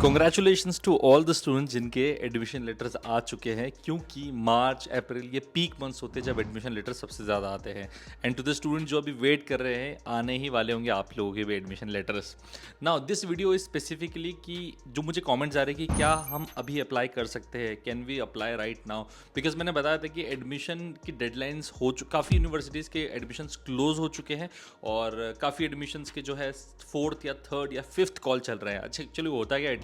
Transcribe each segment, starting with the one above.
Congratulations to all the students जिनके admission letters आ चुके हैं, क्योंकि मार्च अप्रैल ये पीक मंथ्स होते हैं जब एडमिशन लेटर सबसे ज़्यादा आते हैं। एंड टू द स्टूडेंट जो अभी वेट कर रहे हैं, आने ही वाले होंगे आप लोगों के भी admission letters. Now this video is specifically कि जो मुझे कमेंट्स आ रहे हैं कि क्या हम अभी अप्लाई कर सकते हैं, can we apply right now. Because मैंने बताया था कि एडमिशन की डेडलाइंस काफ़ी यूनिवर्सिटीज़ के एडमिशन्स क्लोज हो चुके हैं और काफ़ी एडमिशन्स के जो है फोर्थ या थर्ड या फिफ्थ कॉल चल रहे हैं। अच्छा, एक्चुअली होता क्या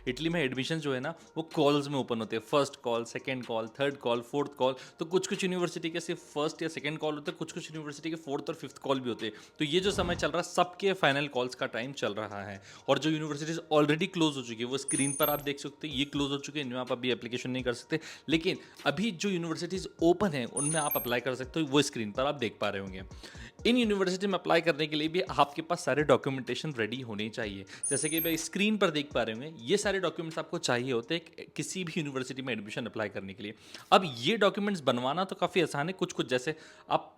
इटली में एडमिशन जो है ना वो कॉल्स में ओपन होते हैं। First call, second call, third call, fourth call. तो कुछ कुछ यूनिवर्सिटी के सिर्फ फर्स्ट या सेकंड कॉल होते हैं, कुछ कुछ यूनिवर्सिटी के फोर्थ और फिफ्थ कॉल भी होते हैं। तो ये जो समय चल रहा है सबके फाइनल कॉल्स का टाइम चल रहा है। और जो यूनिवर्सिटीज ऑलरेडी क्लोज हो चुकी है वो स्क्रीन पर आप देख सकते हैं, ये क्लोज हो चुके हैं, इनमें आप अभी एप्लीकेशन नहीं कर सकते। लेकिन अभी जो यूनिवर्सिटीज ओपन है उनमें आप अप्लाई कर सकते हो, वो स्क्रीन पर आप देख पा रहे होंगे। इन यूनिवर्सिटी में अप्लाई करने के लिए भी आपके पास सारे डॉक्यूमेंटेशन रेडी होने चाहिए। जैसे कि भाई स्क्रीन पर देख पा रहे होंगे, ये सारे डॉक्यूमेंट्स आपको चाहिए होते हैं किसी भी यूनिवर्सिटी में एडमिशन अप्लाई करने के लिए। अब ये डॉक्यूमेंट्स बनवाना तो काफ़ी आसान है। कुछ कुछ जैसे आप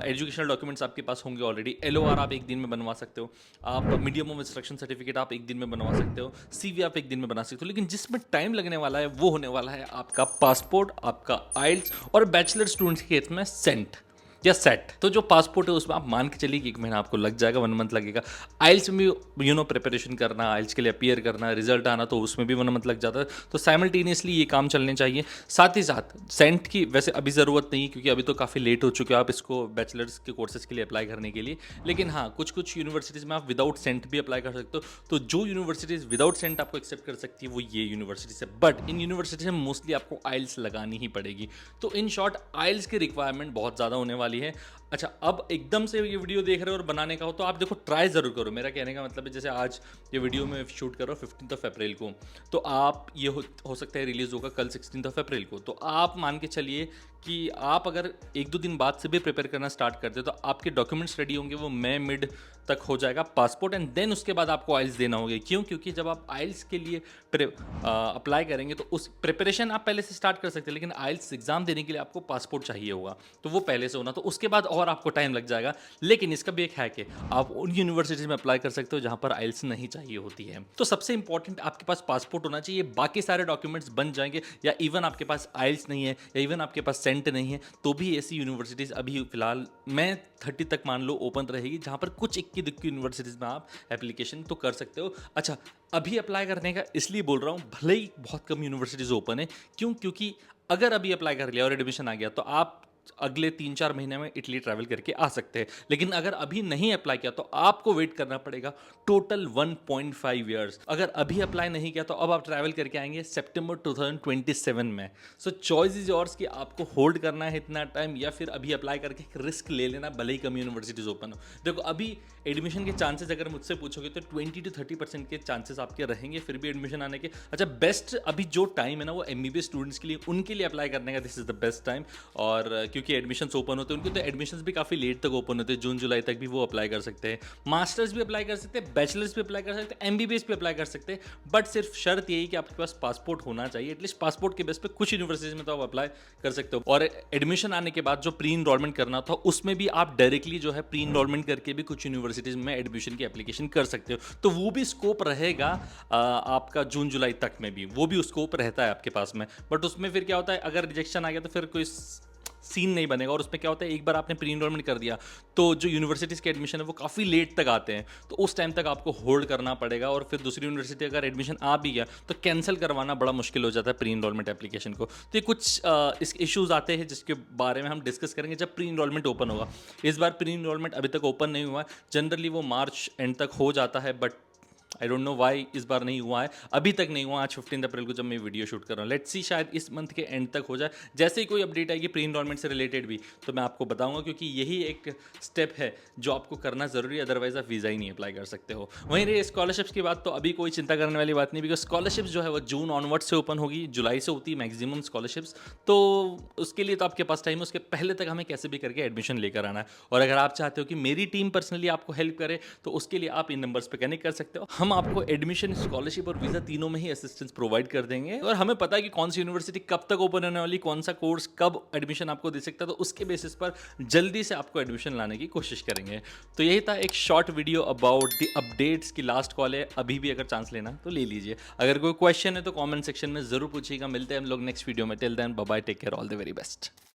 एजुकेशनल डॉक्यूमेंट्स आपके पास होंगे ऑलरेडी। LOR आप एक दिन में बनवा सकते हो, आप मीडियम ऑफ इंस्ट्रक्शन सर्टिफिकेट आप एक दिन में बनवा सकते हो, CV आप एक दिन में बना सकते हो। लेकिन जिसमें टाइम लगने वाला है वो होने वाला है आपका पासपोर्ट, आपका आइल्स और बैचलर स्टूडेंट्स के केस में सेंट या सेट। तो जो पासपोर्ट है उसमें आप मान के चलिए कि 1 महीना आपको लग जाएगा, 1 मंथ लगेगा। आइल्स में भी प्रिपरेशन करना, आइल्स के लिए अपियर करना, रिजल्ट आना, तो उसमें भी 1 मंथ लग जाता है। तो साइमल्टेनियसली ये काम चलने चाहिए। साथ ही साथ सेंट की वैसे अभी ज़रूरत नहीं, क्योंकि अभी तो काफ़ी लेट हो चुके हो आप इसको बैचलर्स के कोर्सेज के लिए अप्लाई करने के लिए। लेकिन हाँ, कुछ कुछ यूनिवर्सिटीज़ में आप विदाउट सेंट भी अप्लाई कर सकते हो। तो जो यूनिवर्सिटीज़ विदाउट सेंट आपको एक्सेप्ट कर सकती है वो ये यूनिवर्सिटीज़ है। बट इन यूनिवर्सिटीज़ में मोस्टली आपको आइल्स लगानी ही पड़ेगी। तो इन शॉर्ट आइल्स की रिक्वायरमेंट बहुत ज़्यादा होने वाली है। अच्छा, अब एकदम से ये वीडियो देख रहे हो और बनाने का हो तो आप देखो, ट्राई ज़रूर करो। मेरा कहने का मतलब है, जैसे आज ये वीडियो में शूट कर रहा हूँ 15 अप्रैल को, तो आप ये हो सकता है रिलीज़ होगा कल 16 अप्रैल को। तो आप मान के चलिए कि आप अगर 1-2 दिन बाद से भी प्रिपेयर करना स्टार्ट करते तो आपके डॉक्यूमेंट्स रेडी होंगे, वो मई मिड तक हो जाएगा पासपोर्ट। एंड देन उसके बाद आपको आइल्स देना होगा। क्यों? क्योंकि जब आप आइल्स के लिए अप्लाई करेंगे तो उस प्रिपरेशन आप पहले से स्टार्ट कर सकते हैं, लेकिन आइल्स एग्जाम देने के लिए आपको पासपोर्ट चाहिए होगा, तो वो पहले से होना, तो उसके बाद और आपको टाइम लग जाएगा। लेकिन इसका भी एक हैक है, आप उन यूनिवर्सिटीज में अप्लाई कर सकते हो जहां पर आइल्स नहीं चाहिए होती है। तो सबसे इंपॉर्टेंट आपके पास पासपोर्ट होना चाहिए, बाकी सारे डॉक्यूमेंट्स बन जाएंगे। या इवन आपके पास आइल्स नहीं है या इवन आपके पास सेंट नहीं है, तो भी ऐसी यूनिवर्सिटीज अभी फिलहाल मैं 30 तक मान लो ओपन रहेगी, जहां पर कुछ इक्की दुक्की यूनिवर्सिटीज में आप एप्लीकेशन तो कर सकते हो। अच्छा, अभी अप्लाई करने का इसलिए बोल रहा हूँ, भले ही बहुत कम यूनिवर्सिटीज ओपन है। क्यों? क्योंकि अगर अभी अप्लाई कर लिया और एडमिशन आ गया तो आप अगले 3-4 महीने में इटली ट्रैवल करके आ सकते हैं। लेकिन अगर अभी नहीं अप्लाई किया तो आपको वेट करना पड़ेगा टोटल 1.5 ईयर्स। अगर अभी अप्लाई नहीं किया तो अब आप ट्रैवल करके आएंगे सितंबर 2027 में। सो चॉइस इज योर्स कि आपको होल्ड करना है इतना टाइम या फिर अभी अप्लाई करके रिस्क ले लेना, भले ही कम यूनिवर्सिटीज ओपन हो। देखो, अभी एडमिशन के चांसेस अगर मुझसे पूछोगे तो 20-30% के चांसेस आपके रहेंगे फिर भी एडमिशन आने के। अच्छा, बेस्ट अभी जो टाइम है ना वो MBBS स्टूडेंट्स के लिए, उनके लिए अप्लाई करने का this is the best time. और क्योंकि एडमिशन्स ओपन होते हैं उनके, तो एडमिशन्स भी काफ़ी लेट तक ओपन होते हैं, जून जुलाई तक भी वो अप्लाई कर सकते हैं। मास्टर्स भी अप्लाई कर सकते हैं, बैचलर्स भी अप्लाई कर सकते हैं, MBBS भी अप्लाई कर सकते हैं। बट सिर्फ शर्त यही कि आपके पास पासपोर्ट होना चाहिए। एटलीस्ट पासपोर्ट के बेस पे कुछ यूनिवर्सिटीज में तो आप अप्लाई कर सकते हो। और एडमिशन आने के बाद जो प्री इनरोलमेंट करना था उसमें भी आप डायरेक्टली जो है प्री इनरोलमेंट करके भी कुछ यूनिवर्सिटीज में एडमिशन की एप्लीकेशन कर सकते हो। तो वो भी स्कोप रहेगा आपका जून जुलाई तक में भी, वो भी स्कोप रहता है आपके पास में। बट उसमें फिर क्या होता है, अगर रिजेक्शन आ गया तो फिर कोई सीन नहीं बनेगा। और उसमें क्या होता है, एक बार आपने प्री इनरोलमेंट कर दिया तो जो यूनिवर्सिटीज़ के एडमिशन है वो काफ़ी लेट तक आते हैं, तो उस टाइम तक आपको होल्ड करना पड़ेगा। और फिर दूसरी यूनिवर्सिटी अगर एडमिशन आ भी गया तो कैंसिल करवाना बड़ा मुश्किल हो जाता है प्री इनरोलमेंट एप्लीकेशन को। तो ये कुछ इस इश्यूज आते हैं जिसके बारे में हम डिस्कस करेंगे जब प्री इनरोलमेंट ओपन होगा। इस बार प्री इनरोलमेंट अभी तक ओपन नहीं हुआ है, जनरली वो मार्च एंड तक हो जाता है, but I don't know why इस बार नहीं हुआ है, अभी तक नहीं हुआ। आज 15 अप्रैल को जब मैं वीडियो शूट कर रहा हूँ, लेट्स सी शायद इस मंथ के एंड तक हो जाए। जैसे ही कोई अपडेट आएगी प्री इनरोलमेंट से रिलेटेड भी तो मैं आपको बताऊंगा, क्योंकि यही एक स्टेप है जो आपको करना जरूरी है, अदरवाइज आप वीज़ा ही नहीं अप्लाई कर सकते हो। वहीं रही स्कॉलरशिप्स की बात, तो अभी कोई चिंता करने वाली बात नहीं, बिकॉज स्कॉलरशिप्स जो है वो जून ऑनवर्ड से ओपन होगी, जुलाई से होती है मैक्सिमम स्कॉलरशिप्स। तो उसके लिए तो आपके पास टाइम है, उसके पहले तक हमें कैसे भी करके एडमिशन लेकर आना है। और अगर आप चाहते हो कि मेरी टीम पर्सनली आपको हेल्प करे तो उसके लिए आप इन नंबर्स पे कनेक्ट कर सकते हो। हम आपको एडमिशन, स्कॉलरशिप और वीज़ा तीनों में ही असिस्टेंस प्रोवाइड कर देंगे और हमें पता है कि कौन सी यूनिवर्सिटी कब तक ओपन होने वाली, कौन सा कोर्स कब एडमिशन आपको दे सकता है, तो उसके बेसिस पर जल्दी से आपको एडमिशन लाने की कोशिश करेंगे। तो यही था एक short video about the updates की लास्ट कॉल है, अभी भी अगर चांस लेना तो ले लीजिए। अगर कोई क्वेश्चन है तो कमेंट सेक्शन में ज़रूर पूछिएगा। मिलते हैं हम लोग नेक्स्ट वीडियो में। Till then bye bye, take care, all the very best.